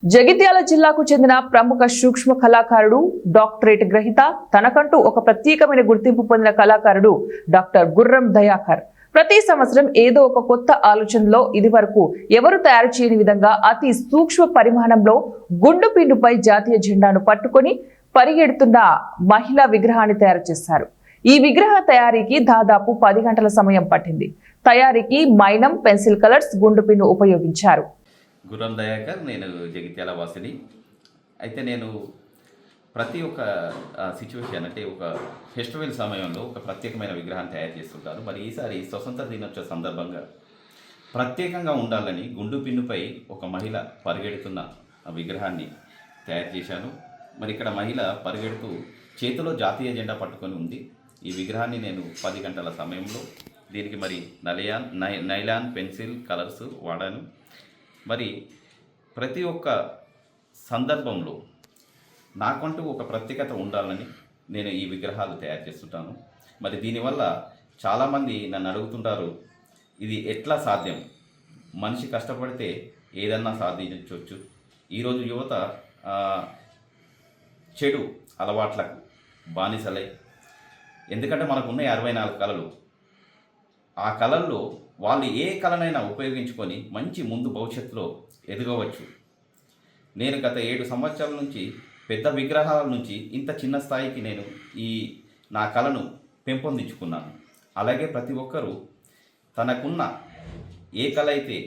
జగిత్యాల జిల్లాకు చెందిన ప్రముఖ సూక్ష్మ కళాకారుడు, డాక్టరేట్ గ్రహీత, తనకంటూ ఒక ప్రత్యేకమైన గుర్తింపు పొందిన కళాకారుడు డాక్టర్ గుర్రం దయాకర్. ప్రతి సంవత్సరం ఏదో ఒక కొత్త ఆలోచనలో ఇదివరకు ఎవరు తయారు చేయని విధంగా అతి సూక్ష్మ పరిమాణంలో గుండు పిండుపై జాతీయ జెండాను పట్టుకొని పరిగెడుతున్న మహిళా విగ్రహాన్ని తయారు చేశారు. ఈ విగ్రహ తయారీకి దాదాపు 10 గంటల సమయం పట్టింది. తయారీకి మైనం, పెన్సిల్ కలర్స్, గుండు పిన్ను ఉపయోగించారు. గుర్రం దయాకర్, నేను జగిత్యాల వాసిని. అయితే నేను ప్రతి ఒక్క సిచ్యువేషన్ అంటే ఒక ఫెస్టివల్ సమయంలో ఒక ప్రత్యేకమైన విగ్రహాన్ని తయారు చేస్తుంటాను. మరి ఈసారి స్వతంత్ర దినోత్సవ సందర్భంగా ప్రత్యేకంగా ఉండాలని గుండు పిన్నుపై ఒక మహిళ పరిగెడుతున్న విగ్రహాన్ని తయారు చేశాను. మరి ఇక్కడ మహిళ పరిగెడుతూ చేతిలో జాతీయ జెండా పట్టుకొని ఉంది. ఈ విగ్రహాన్ని నేను 10 గంటల సమయంలో దీనికి మరి నైలాన్ పెన్సిల్ కలర్స్ వాడాను. మరి ప్రతి ఒక్క సందర్భంలో నాకంటూ ఒక ప్రత్యేకత ఉండాలని నేను ఈ విగ్రహాలు తయారు చేస్తుంటాను. మరి దీనివల్ల చాలామంది నన్ను అడుగుతుంటారు, ఇది ఎట్లా సాధ్యం? మనిషి కష్టపడితే ఏదన్నా సాధించవచ్చు. ఈరోజు యువత చెడు అలవాట్లకు బానిసలై, ఎందుకంటే మనకున్న 64 కళలు, ఆ కళల్లో వాళ్ళు ఏ కళనైనా ఉపయోగించుకొని మంచి ముందు భవిష్యత్తులో ఎదగవచ్చు. నేను గత 7 సంవత్సరాల నుంచి పెద్ద విగ్రహాల నుంచి ఇంత చిన్న స్థాయికి నేను నా కళను పెంపొందించుకున్నాను. అలాగే ప్రతి ఒక్కరూ తనకున్న ఏ కళ అయితే